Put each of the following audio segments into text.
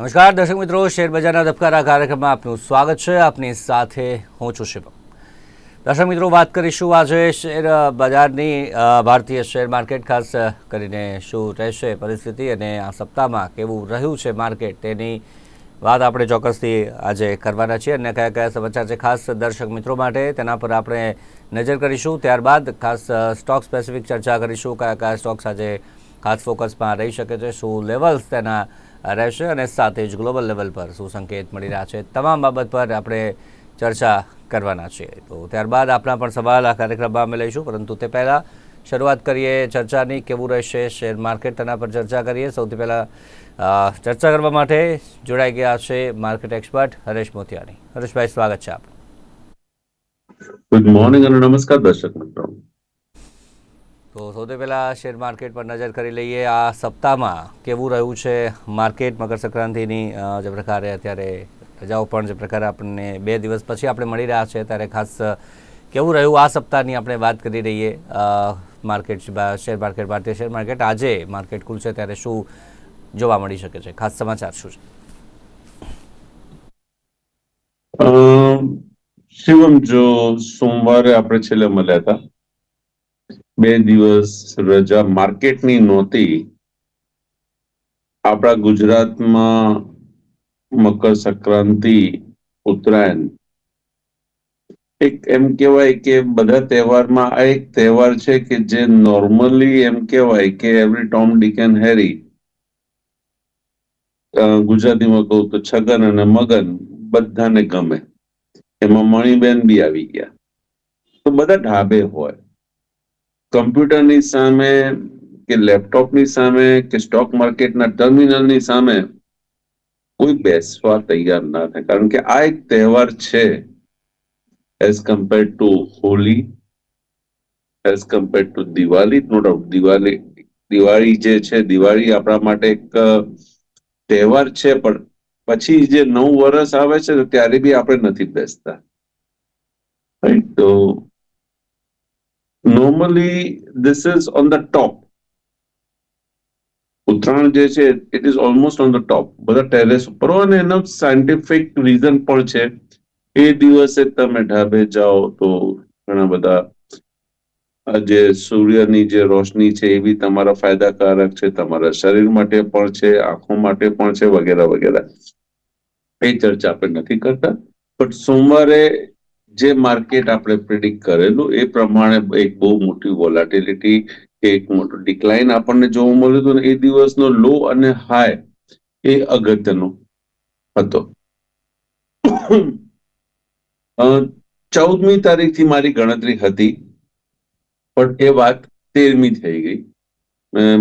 નમસ્કાર દર્શક મિત્રો, શેર બજારના ધબકારા કાર્યક્રમમાં આપનું સ્વાગત છે. આપની સાથે હું છું શિવમ. દર્શક મિત્રો, વાત કરીશું આજે શેર બજારની ભારતીય શેર માર્કેટ, ખાસ કરીને શું રહેશે પરિસ્થિતિ અને આ સપ્તાહમાં કેવું રહ્યું છે માર્કેટ, તેની વાત આપણે ચોક્કસથી આજે કરવાના છીએ. અને કયા કયા સમાચાર છે ખાસ દર્શક મિત્રો માટે તેના પર આપણે નજર કરીશું. ત્યારબાદ ખાસ સ્ટોક સ્પેસિફિક ચર્ચા કરીશું. કયા કયા સ્ટોક્સ આજે ખાસ ફોકસમાં રહી શકે છે, શું લેવલ્સ તેના રહેશે અને સાથે જ ગ્લોબલ લેવલ પર શું સંકેત મળી રહ્યા છે, તમામ બાબત પર આપણે ચર્ચા કરવાના છીએ. તો ત્યારબાદ આપણા પણ સવાલ આ કાર્યક્રમમાં અમે લઈશું, પરંતુ તે પહેલાં શરૂઆત કરીએ ચર્ચાની. કેવું રહેશે શેર માર્કેટ તેના પર ચર્ચા કરીએ. સૌથી પહેલાં ચર્ચા કરવા માટે જોડાઈ ગયા છે માર્કેટ એક્સપર્ટ હરેશ મોતિયાની. હરેશભાઈ, સ્વાગત છે આપનું. ગુડ મોર્નિંગ અને નમસ્કાર દર્શક મિત્રો. તો સૌથી પહેલાં શેર માર્કેટ પર નજર કરી લઈએ. આ સપ્તાહમાં કેવું રહ્યું છે માર્કેટ? મકર સંક્રાંતિની જે પ્રકારે અત્યારે રજાઓ પણ જે પ્રકારે આપણને 2 દિવસ પછી આપણે મળી રહ્યા છે, ત્યારે ખાસ કેવું રહ્યું આ સપ્તાહની આપણે વાત કરી રહીએ. માર્કેટ શેર માર્કેટ, ભારતીય શેર માર્કેટ આજે માર્કેટ ખુલશે ત્યારે શું જોવા મળી શકે છે? ખાસ સમાચાર શું છે? શિવમ, જો સોમવારે આપણે છેલ્લે મળ્યા હતા, 2 દિવસ રજા માર્કેટની નહોતી. આપણા ગુજરાતમાં મકર સંક્રાંતિ, ઉત્તરાયણ, એક એમ કહેવાય કે બધા તહેવારમાં આ એક તહેવાર છે કે જે નોર્મલી એમ કહેવાય કે એવરી ટોમ ડીક એન્ડ હેરી, ગુજરાતીમાં કહું તો છગન અને મગન, બધાને ગમે. એમાં મણીબેન બી આવી ગયા. તો બધા ઢાબે હોય, કમ્પ્યુટરની સામે કે લેપટોપની સામે કે સ્ટોક માર્કેટના ટર્મિનલની સામે કોઈ બેસવા તૈયાર ના થાય, કારણ કે આ એક તહેવાર છે as compare to Holi, as compare to Diwali. No doubt Diwali જે છે, દિવાળી આપણા માટે એક તહેવાર છે, પણ પછી જે નવું વર્ષ આવે છે ત્યારે બી આપણે નથી બેસતા. તો normally this is on the top. Uttarayan જે છે it is almost on the top. બધા ટેરેસ ઉપર હોય અને એનો સાયન્ટિફિક રીઝન પણ છે. એ દિવસે તમે ઢાબે જાઓ તો ઘણા બધા જે સૂર્યની જે રોશની છે એ બી તમારા ફાયદાકારક છે, તમારા શરીર માટે પણ છે, આંખો માટે પણ છે, વગેરે વગેરે. એ ચર્ચા આપણે નથી કરતા. પણ સોમવારે જે માર્કેટ આપણે પ્રિડિક્ટ કરેલું એ પ્રમાણે એક બહુ મોટી વોલાટિલિટી, એક મોટું ડિક્લાઇન આપણને જોવા મળ્યું હતું. એ દિવસનો લો અને હાઈ એ અગત્યનો હતો. 14મી તારીખથી મારી ગણતરી હતી, પણ એ વાત 13મી થઈ ગઈ.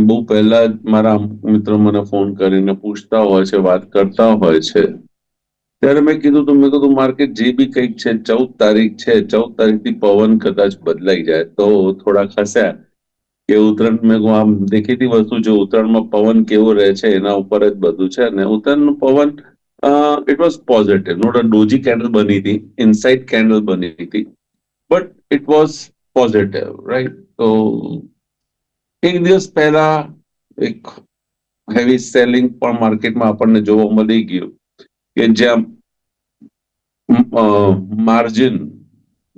બહુ પહેલા મારા મિત્રો મને ફોન કરીને પૂછતા હોય છે, વાત કરતા હોય છે, ત્યારે મેં કીધું માર્કેટ જે બી કંઈક છે, 14 તારીખ છે, 14 તારીખથી પવન કદાચ બદલાઈ જાય તો થોડા ખસ્યા કે ઉત્તરાયણ. મેં આમ દેખીતી વસ્તુ છે, ઉત્તરાયણમાં પવન કેવો રહે છે એના ઉપર જ બધું છે. અને ઉત્તરાયણનું પવન it was positive. Not a doji candle બની હતી, ઇનસાઇડ કેન્ડલ બની હતી, but it was positive, right. તો એક દિવસ પહેલા એક હેવી સેલિંગ પણ માર્કેટમાં આપણને જોવા મળી ગયું કે જ્યાં માર્જિન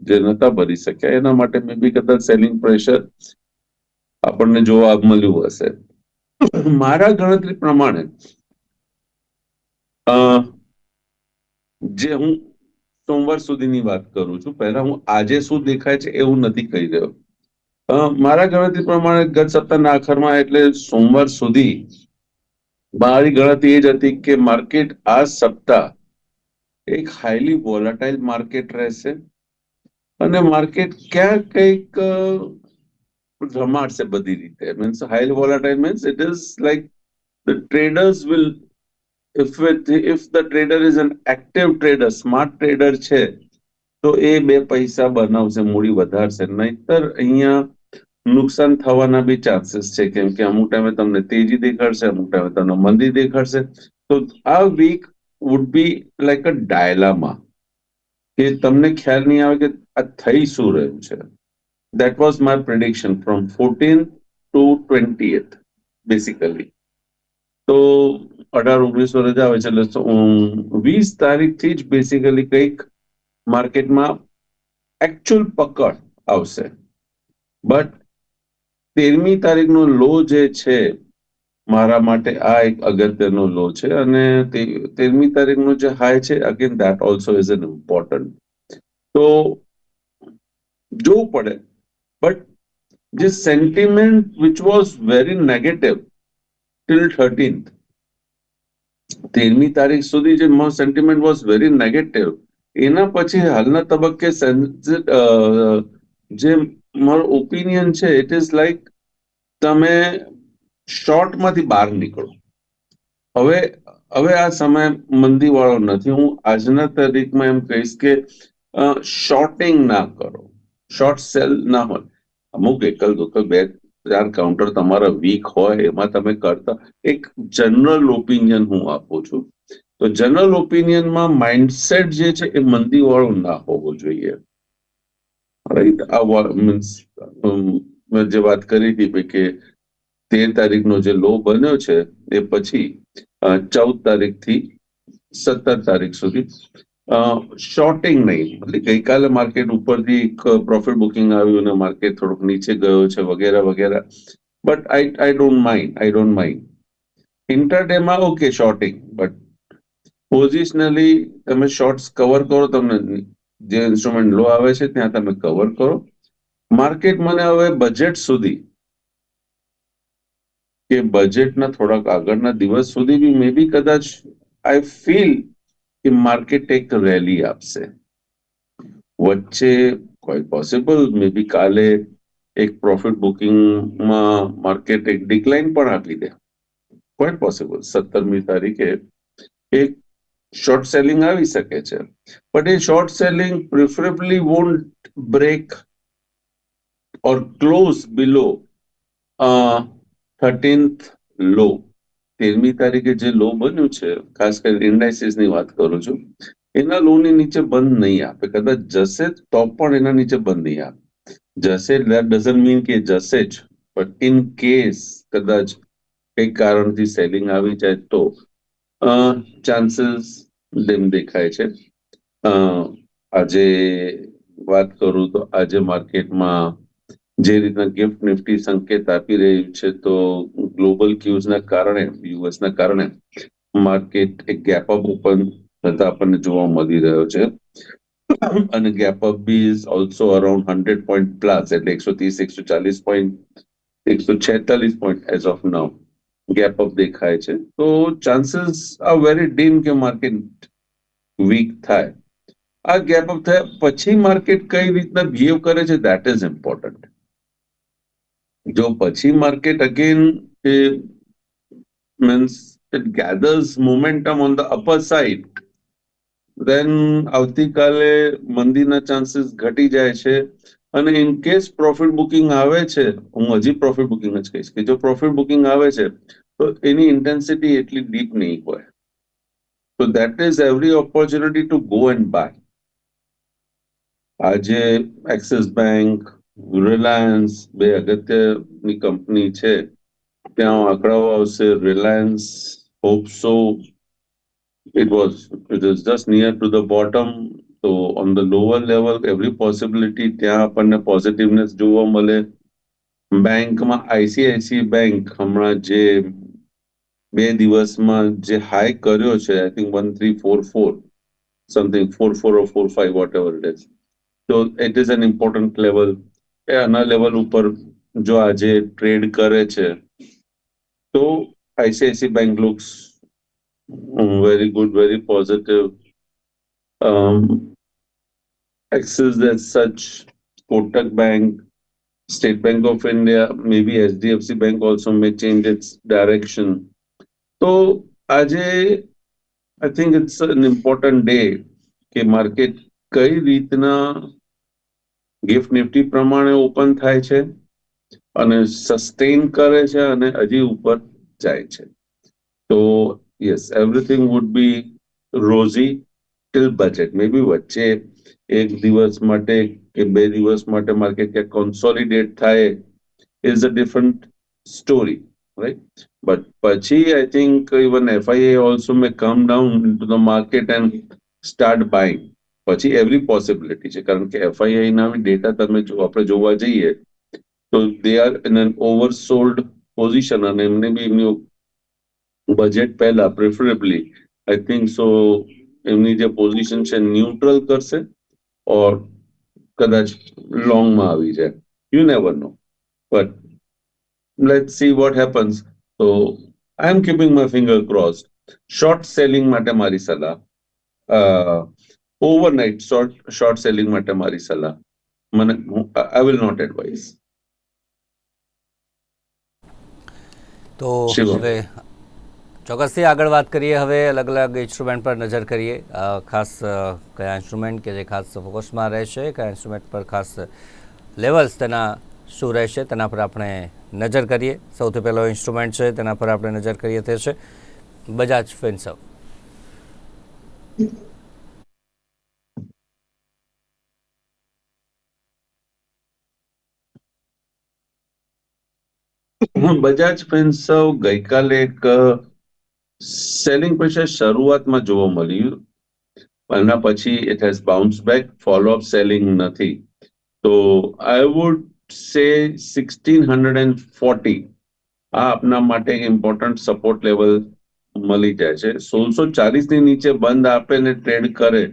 જે નતા ભરી શક્યા એના માટે મે બી કદાચ સેલિંગ પ્રેશર આપણને જોવા મળ્યું હશે. મારા ગણતરી પ્રમાણે જે હું સોમવાર સુધીની વાત કરું છું, પહેલા હું આજે શું દેખાય છે એવું નથી કહી રહ્યો. મારા ગણતરી પ્રમાણે ગત સપ્તાહના આખરમાં એટલે સોમવાર સુધી મારી ગણતરી એ જ હતી કે માર્કેટ આ સપ્તાહ એક હાઈલી વોલાટાઇલ માર્કેટ રહેશે અને માર્કેટ ક્યાં કંઈક રમાડશે બધી રીતે. Means highly વોલાટાઇલ means it is like the traders will, if the trader is an active trader, smart trader છે, તો એ 2 પૈસા બનાવશે, મૂડી વધારશે. નહીતર અહીંયા નુકસાન થવાના બી ચાન્સીસ છે, કેમ કે અમુક ટાઈમે તમને તેજી દેખાડશે, અમુક ટાઈમે તમને મંદી દેખાડશે. તો આ week would be like a dilemma, કે તમને ખ્યાલ નહીં આવે કે આ થઈ શું રહ્યું છે. That was my prediction from 14th to 20th, basically. તો 18-19 રજા આવે છે એટલે 20 તારીખથી જ બેસિકલી કંઈક માર્કેટમાં એકચ્યુઅલ પકડ આવશે. બટ 13મી તારીખનો લો જે છે મારા માટે આ એક અગત્યનો લો છે, અને 13મી તારીખનો જે હાઈ છે again that also is an important. તો જોવું પડે. બટ જે sentiment which was very negative till 13મી તારીખ સુધી જે સેન્ટિમેન્ટ વોઝ વેરી નેગેટિવ, એના પછી હાલના તબક્કે જે મારો ઓપિનિયન છે ઇટ ઇઝ લાઈક તમે શોર્ટમાંથી બહાર નીકળો. હવે હવે આ સમય મંદી વાળો નથી. હું આજના તારીખમાં એમ કહીશ કે શોર્ટિંગ ના કરો, શોર્ટ સેલ ના હોય. અમુક એકલ દોકલ 2-4 કાઉન્ટર તમારા વીક હોય એમાં તમે કરતા, એક જનરલ ઓપિનિયન હું આપું છું. તો જનરલ ઓપિનિયનમાં માઇન્ડસેટ જે છે એ મંદી વાળો ના હોવો જોઈએ. રાઈટ, આ મીન્સ મેં જે વાત કરી હતી કે 13 તારીખનો જે લો બન્યો છે એ પછી 14 તારીખથી 17 તારીખ સુધી શોર્ટિંગ નહીં. એટલે ગઈકાલે માર્કેટ ઉપરથી એક પ્રોફિટ બુકિંગ આવ્યું અને માર્કેટ થોડુંક નીચે ગયો છે વગેરે વગેરે. બટ આઈ ડોન્ટ માઇન્ડ ઇન્ટરડેમાં ઓકે શોર્ટિંગ, બટ પોઝિશનલી તમે શોર્ટ્સ કવર કરો. તમને જે ઇન્સ્ટ્રુમેન્ટ લો આવે છે ત્યાં તમે કવર કરો. માર્કેટ મને હવે બજેટ સુધી કે બજેટના થોડાક આગળના દિવસ સુધી બી મે બી કદાચ આઈ ફીલ કે માર્કેટ એક રેલી આપશે. વચ્ચે ક્વાઇટ પોસિબલ મે બી કાલે એક પ્રોફિટ બુકિંગમાં માર્કેટ એક ડિક્લાઇન પણ આપી દે. ક્વાઇટ પોસિબલ 17મી તારીખે એક શોર્ટ સેલિંગ આવી શકે છે. But a short selling preferably won't break or close below 13th low. 13મી તારીખે જે લો બન્યું છે, ખાસ કરીને ઇન્ડાઇસીસની વાત કરું છું, એના લોની નીચે બંધ નહીં આપે. કદાચ જશે તો પણ એના નીચે બંધ નહીં આપે. જશે દેટ ડઝન્ટ મીન કે જશે જ, બટ ઇન કેસ કદાચ કઈક કારણથી સેલિંગ આવી જાય તો ચાન્સીસ ડીમ દેખાય છે. આજે વાત કરું તો આજે માર્કેટમાં જે રીતના ગિફ્ટ નિફ્ટી સંકેત આપી રહ્યું છે, તો ગ્લોબલ ક્યુઝના કારણે, યુએસના કારણે માર્કેટ એક ગેપ અપ ઓપન થતા આપણને જોવા મળી રહ્યો છે. અને gap up be is also around 100 point plus, એટલે 130-140 point, 146 point as of now gap up દેખાય છે. તો ચાન્સીસ આર વેરી ડીમ કે માર્કેટ વીક થાય. આ ગેપ અપ થયા પછી માર્કેટ કઈ રીતના બિહેવ કરે છે ધેટ ઇઝ ઇમ્પોર્ટન્ટ. જો પછી market again means it gathers momentum on the upper side, then આવતીકાલે મંદીના ચાન્સીસ ઘટી જાય છે. અને ઇન કેસ પ્રોફિટ બુકિંગ આવે છે, હું હજી પ્રોફિટ બુકિંગ જ કહીશ કે જો પ્રોફિટ બુકિંગ આવે છે તો એની ઇન્ટેન્સિટી એટલી ડીપ નહીં હોય. તો that is every opportunity to go and buy. આજે એક્સિસ બેંક, રિલાયન્સ બે અગત્યની કંપની છે, ત્યાં આંકડાઓ આવશે. Reliance hope so it is just near to the bottom. So on the lower level every possibility ત્યાં આપણને પોઝિટિવનેસ જોવા મળે. બેંકમાં આઈસીઆઈસીઆઈ બેંક હમણાં જે 2 દિવસમાં જે હાઈ કર્યો છે, I think 1344 something 44 or 45 whatever it is, તો it is an important level. એ આના લેવલ ઉપર જો આજે ટ્રેડ કરે છે તો ICICI bank looks very good, very positive. Axis as such, Kotak Bank, State Bank of India, maybe HDFC Bank also may change its direction. So, આજે I think it's an important day કે market કઈ રીતના gift Nifty પ્રમાણે open થાય છે અને sustain કરે છે અને હજી ઉપર જાય છે. તો yes, everything would be rosy till budget. Maybe વચ્ચે એક દિવસ માટે કે 2 દિવસ માટે માર્કેટ ક્યાં કોન્સોલિડેટ થાય is a different story. right? But Pachi, I think even FIA also may come down into the market and start buying. પછી એવરી પોસિબિલિટી છે કારણ કે એફઆઈઆઈ ના ડેટા તમે જો આપણે જોવા જઈએ તો they are in an oversold position અને એમને બી એમની બજેટ પહેલા પ્રેફરેબલી આઈ થિંક સો એમની જે પોઝિશન છે ન્યુટ્રલ કરશે ઓર કદાચ લોંગમાં આવી જાય you never no but let's see what happens. So I am keeping my finger crossed. Short selling માટે મારી સલાહ. Overnight short selling માટે મારી સલાહ. મને I will not advise. તો હવે ચોક્કસથી આગળ વાત કરીએ. હવે અલગ અલગ ઇન્સ્ટ્રુમેન્ટ પર નજર કરીએ. ખાસ કયા ઇન્સ્ટ્રુમેન્ટ કે જે ખાસ ફોકસમાં રહેશે, કયા ઇન્સ્ટ્રુમેન્ટ પર ખાસ લેવલ્સ તેના શું રહેશે તેના પર આપણે નજર કરીએ. સૌથી પહેલો ઇન્સ્ટ્રુમેન્ટ છે તેના પર આપણે નજર કરીએ તે છે બજાજ ફિનસર્વ. બજાજ ફિનસર્વ ગઈકાલે એક સેલિંગ પ્રેશર શરૂઆતમાં જોવા મળ્યું, એના પછી it has bounce back, follow up selling નથી. તો આઈ વુડ સે 1640 આ આપના માટે એક ઇમ્પોર્ટન્ટ સપોર્ટ લેવલ મળી જાય છે. 1640 ની નીચે બંધ આપે ને ટ્રેડ કરે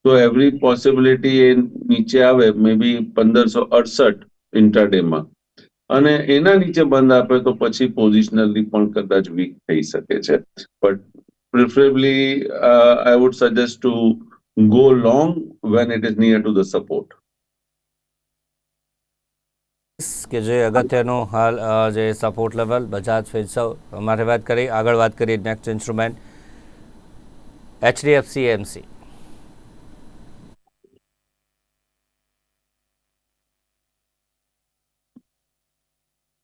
તો એવરી પોસિબિલિટી એ નીચે આવે મે બી 1568 ઇન્ટ્રાડેમાં, અને એના નીચે બંધ આપે તો પછી પોઝિશનલી પણ કદાચ વીક થઈ શકે છે. But preferably I would suggest to go long when it is near to the support. કે જે અગત્યનું હાલ જે સપોર્ટ લેવલ બજાજ ફિનસર્વ માટે વાત કરી. આગળ વાત કરીએ નેક્સ્ટ ઇન્સ્ટ્રુમેન્ટ HDFC AMC.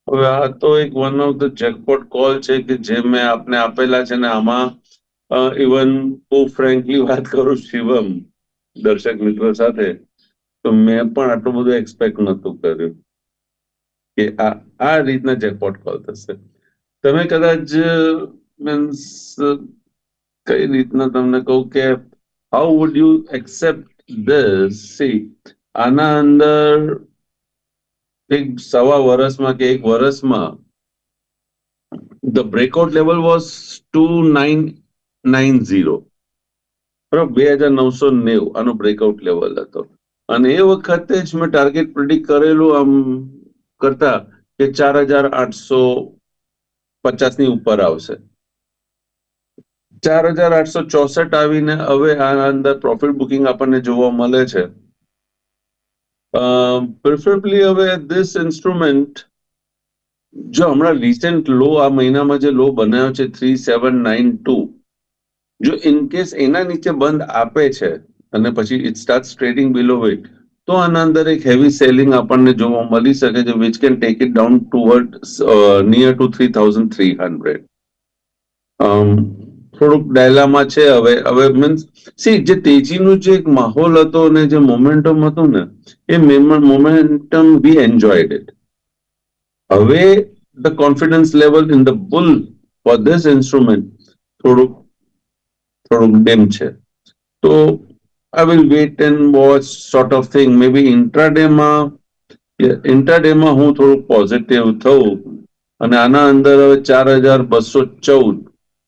હવે આ તો એક one of the jackpot call છે કે જે મેં આપને આપેલા છે ને આમાં ઇવન બહુ ફ્રેન્કલી વાત કરું શિવમ દર્શક મિત્રો સાથે, તો મેં પણ આટલું બધું એક્સપેક્ટ નહોતું કર્યું કે આ રીતના જેકપોટ કોલ થશે. તમે કદાચ મીન્સ કઈ રીતના તમને કહું કે how would you accept this. C આના અંદર એક સવા વર્ષમાં કે એક વર્ષમાં ધ બ્રેકઆઉટ લેવલ વોઝ 2990, બરાબર, 2990 આનો બ્રેકઆઉટ લેવલ હતો. અને એ વખતે જ મેં ટાર્ગેટ પ્રિડિક્ટ કરેલું આમ કરતા કે 4850 ની ઉપર આવશે. 4864 આવીને હવે આના અંદર પ્રોફિટ બુકિંગ આપણને જોવા મળે છે. પ્રિફરેબલી હવે ધીસ ઇન્સ્ટ્રુમેન્ટ જો હમણાં રિસેન્ટ લો આ મહિનામાં જે લો બનાવ્યો છે 3792, જો ઇનકેસ એના નીચે બંધ આપે છે અને પછી it start trading below it, તો આના અંદર એક હેવી સેલિંગ આપણને જોવા મળી શકે છે which can take it down toward near to 3300. થોડુંક ડાયલામાં છે હવે મીન્સ સી જે તેજીનું જે એક માહોલ હતો ને જે મોમેન્ટમ હતું ને એ મોમેન્ટમ વી એન્જોયડ ઇટ. હવે the confidence level in the bull for this instrument થોડુંક ડીમ છે. તો I will wait and watch sort of thing. Maybe intraday માં હું થોડું પોઝિટિવ થઉં અને આના અંદર હવે 4214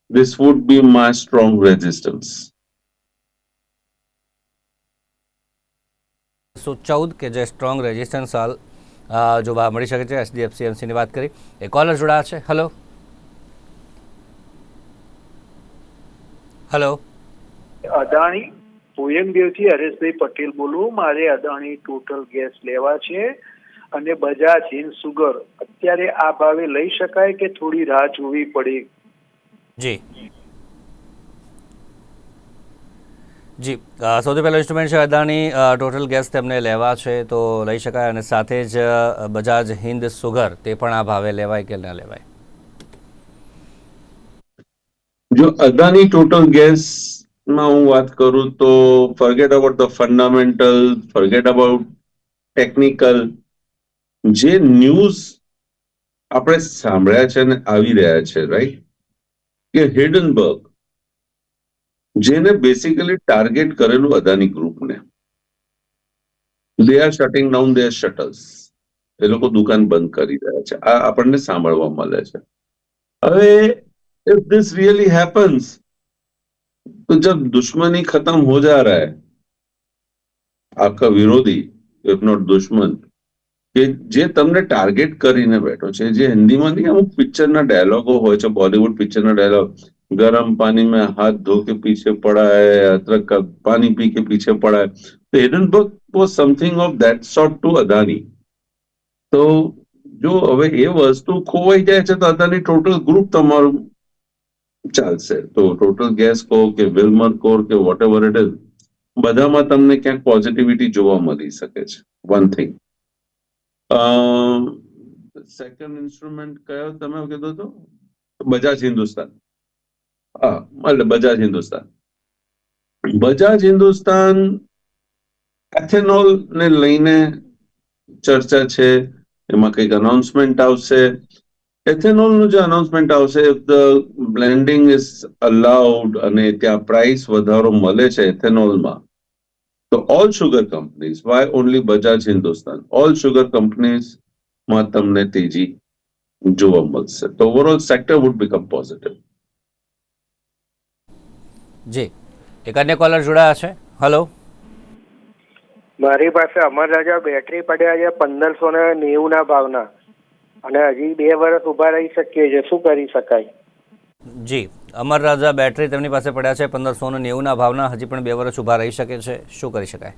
this would be my strong resistance. 14 કે જે સ્ટ્રોંગ રેઝિસ્ટન્સ હાલ જોવા મળી શકે છે. HDFC AMC ની વાત કરી. એક કોલર જોડાયા છે. Hello hello. અદાણી ભુયંગદેવથી હરેશભાઈ પટેલ બોલું. મારે અદાણી ટોટલ ગેસ લેવા છે અને બજાજ હિન્દ સુગર અત્યારે આ ભાવે લઈ શકાય કે થોડી રાહ જોવી પડે? જી જી સૌથી પહેલો ઇન્સ્ટ્રુમેન્ટ છે અદાણી ટોટલ ગેસ તેમને લેવા છે તો લઈ શકાય, અને સાથે જ બજાજ હિન્દ સુગર તે પણ આ ભાવે લેવાય કે ન લેવાય? જો અદાણી ટોટલ ગેસ માં હું વાત કરું તો forget about the fundamental, forget about technical, જે ન્યૂઝ આપણે સાંભળ્યા છે અને આવી રહ્યા છે, રાઈટ, કે હિડનબર્ગ, જેને બેસિકલી ટાર્ગેટ કરેલું અદાની ગ્રુપને, they are shutting down their shuttles, એ લોકો દુકાન બંધ કરી રહ્યા છે. આ આપણને સાંભળવા મળે છે. હવે इफ दिस रियली हैपन्स तो जब दुश्मनी खत्म हो जा रहा है, आपका विरोधी इफ नॉट दुश्मन, કે જે તમને ટાર્ગેટ કરીને બેઠો છે, જે હિન્દીમાં નહીં અમુક પિક્ચરના ડાયલોગો હોય છે, બોલિવૂડ પિક્ચરના ડાયલોગ, ગરમ પાણી में हाथ धो के पीछे पड़ा है, अदरक का पानी पी के पीछे पड़ा है, तो Hindenburg was something of that sort to Adani. તો જો હવે એ વસ્તુ ખોવાઈ જાય છે તો અદાની ટોટલ ગ્રુપ તમારું ચાલશે. તો ટોટલ ગેસ કહો કે વિલ્મર કોર કે વોટ એવર ઇટ ઇઝ, બધામાં તમને ક્યાંક પોઝિટિવિટી જોવા મળી શકે છે. One thing. સેકન્ડ ઇન્સ્ટ્રુમેન્ટ કયો તમે કીધું તો? બજાજ હિન્દુસ્તાન. હા, એટલે બજાજ હિન્દુસ્તાન. બજાજ હિન્દુસ્તાન એથેનોલ ને લઈને ચર્ચા છે, એમાં કંઈક અનાઉન્સમેન્ટ આવશે. એથેનોલનું જે અનાઉન્સમેન્ટ આવશે, if the blending is allowed અને ત્યાં પ્રાઇસ વધારો મળે છે એથેનોલમાં, તો all sugar companies, why only Bajaj Hindustan, all sugar કંપનીઝમાં તમને તેજી જોવા મળશે. તો overall sector would become positive. જી, એક અન્ય કોલર જોડાયા છે. હલો. મારી પાસે અમર રાજા બેટરી પડ્યા છે 1590 ભાવના, અને હજી 2 વર્ષ ઉભા રહી શકીએ છે, શું કરી શકાય? જી, અમર રાજા બેટરી તેમની પાસે પડ્યા છે 1590 ભાવના, હજી પણ 2 વર્ષ ઊભા રહી શકે છે, શું કરી શકાય?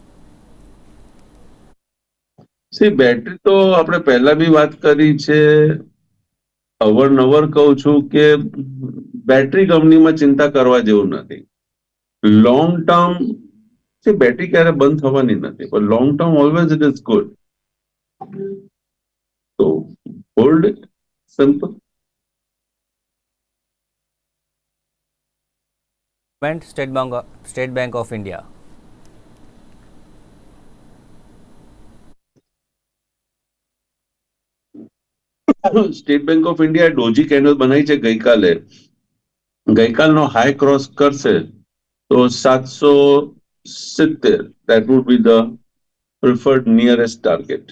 બેટરી તો આપણે પહેલા બી વાત કરી છે, અવરનવર કહું છું કે બેટરી કંપનીમાં ચિંતા કરવા જેવું નથી. લોંગ ટર્મ બેટરી ક્યારે બંધ થવાની નથી, પણ long term always it is good. તો hold it, simple. State bank of India. State bank of India doji candle બનાવી છે ગઈકાલે. ગઈકાલનો હાઈ ક્રોસ કરશે તો 770, that would be the preferred nearest target.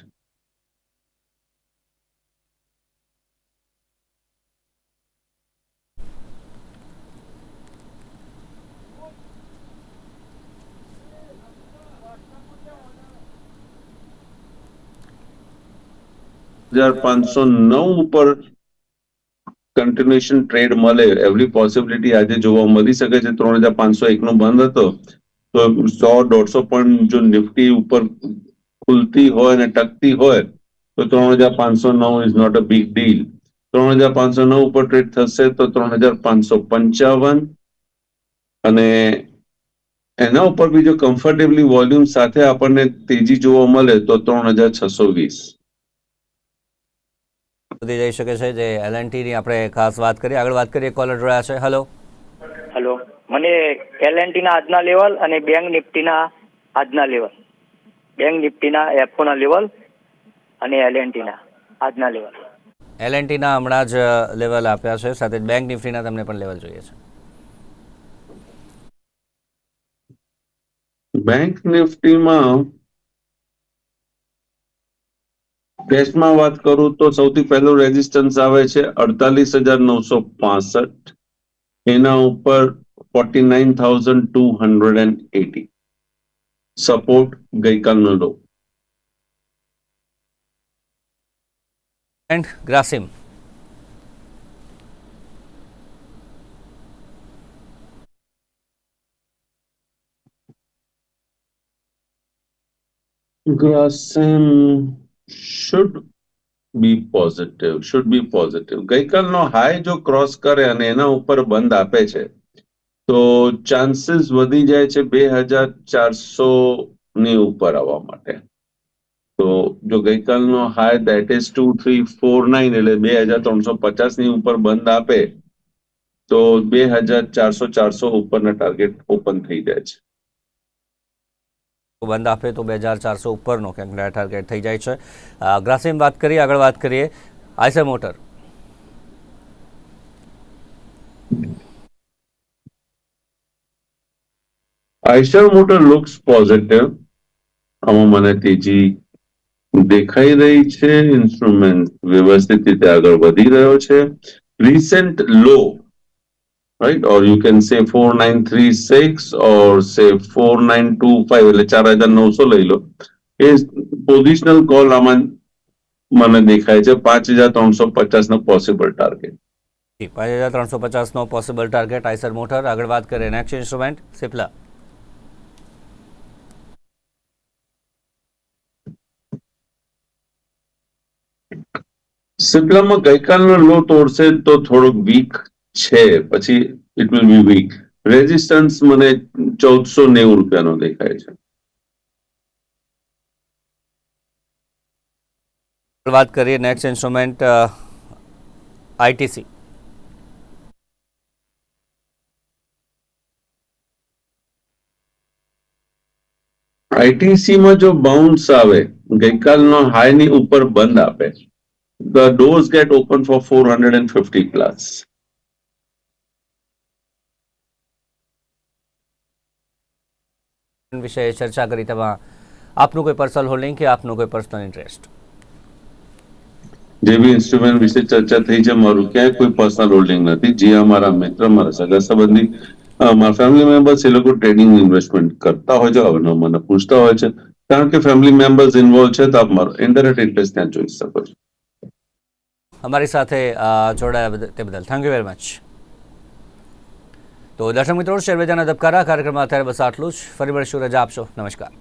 $1,509 ઉપર કન્ટિન્યુએશન ટ્રેડ મળે એવરી પોસિબિલિટી આજે જોવા મળી શકે છે. 3,501 નો બંધ હતો, તો 100-150 પોઈન્ટ જો નિફ્ટી ઉપર ખુલતી હોય અને ટકતી હોય તો 3,509 is not a big deal. 3,509 ઉપર ટ્રેડ થશે તો 3,555, અને એના ઉપર બી જો કમ્ફર્ટેબલી વોલ્યુમ સાથે આપણને તેજી જોવા મળે તો 3,620 સુધી જઈ શકે છે. જે L&T ની આપણે ખાસ વાત કરીએ, આગળ વાત કરીએ. કોલર જોડાયા છે. હલો. હલો, મને L&T ના આજના લેવલ અને બેંક નિફ્ટીના આજના લેવલ, બેંક નિફ્ટીના એફઓના લેવલ અને L&T ના આજના લેવલ. L&T ના હમણાં જ લેવલ આપ્યા છે, સાથે જ બેંક નિફ્ટીના તમને પણ લેવલ જોઈએ છે. બેંક નિફ્ટીમાં ટેસ્ટમાં વાત કરું તો સૌથી પહેલું રેઝિસ્ટન્સ આવે છે 48,965, એના ઉપર 49,280 સપોર્ટ ગઈકાલનો low. And Grasim. Grasim should be positive. ગઈકાલનો હાઈ જો ક્રોસ કરે અને એના ઉપર બંધ આપે છે તો ચાન્સીસ વધી જાય છે 2,400 ની ઉપર આવવા માટે. તો જો ગઈકાલનો હાઈ દેટ ઇઝ 2,349 એટલે 2,350 ની ઉપર બંધ આપે તો 2,400 ઉપરના ટાર્ગેટ ઓપન થઈ જાય છે. બંધ આપે તો 2,400 ઉપરનો ક્યાંક ટાર્ગેટ થઈ જાય છે. ગ્રાસિમ વાત કરીએ, આગળ વાત કરીએ. Eicher motor Eicher motor looks positive, આમાં મને તેજી દેખાઈ રહી છે. ઇન્સ્ટ્રુમેન્ટ વ્યવસ્થિત રીતે આગળ વધી રહ્યો છે. Recent low, right, or you can say 4936 ઓર સે 4925, એટલે 4900 લઈ લો. એ પોઝિશનલ કોલ આમાં મને દેખાય છે. 5350 નો પોસિબલ ટાર્ગેટ. 5350નો પોસિબલ ટાર્ગેટ આઈસર મોટર. આગળ વાત કરીએ નેક્સ્ટ ઇન્સ્ટ્રુમેન્ટ સિપ્લા. સિપ્લામાં ગઈકાલનો લો તોડશે તો થોડોક વીક છે, પછી it will be weak. Resistance મને 1490 રૂપિયાનો દેખાય છે. વાત કરીએ નેક્સ્ટ ઇન્સ્ટ્રુમેન્ટ આઈટીસી. આઈટીસીમાં જો બાઉન્સ આવે, ગઈકાલનો હાઈની ઉપર બંધ આપે, the doors get open for 450 plus. વિશે ચર્ચા કરી. તેમાં આપનું કોઈ પર્સનલ હોલ્ડિંગ કે આપનું કોઈ પર્સનલ ઇન્ટરેસ્ટ? જે બી ઇન્સ્ટ્રુમેન્ટ વિશે ચર્ચા થઈ છે, મારું ક્યાંય કોઈ પર્સનલ હોલ્ડિંગ નથી. જે અમારા મિત્ર, મારા સગા સંબંધી, મારા ફેમિલી મેમ્બર્સ, એ લોકો ટ્રેડિંગ ઇન્વેસ્ટમેન્ટ કરતા હોય છે, હવે મને પૂછતા હોય છે. કારણ કે ફેમિલી મેમ્બર્સ ઇન્વોલ્વ છે, તો આપ મારો ઇન્ડાયરેક્ટ ઇન્ટરેસ્ટ ત્યાં જોઈ શકો છો. અમારી સાથે જોડાયા તે બદલ થેન્ક યુ વેરી મચ. તો દર્શક મિત્રો, શેરબજારના ધબકારા કાર્યક્રમમાં અત્યારે બસ આટલું જ. ફરી મળીશું. રજા આપશો. નમસ્કાર.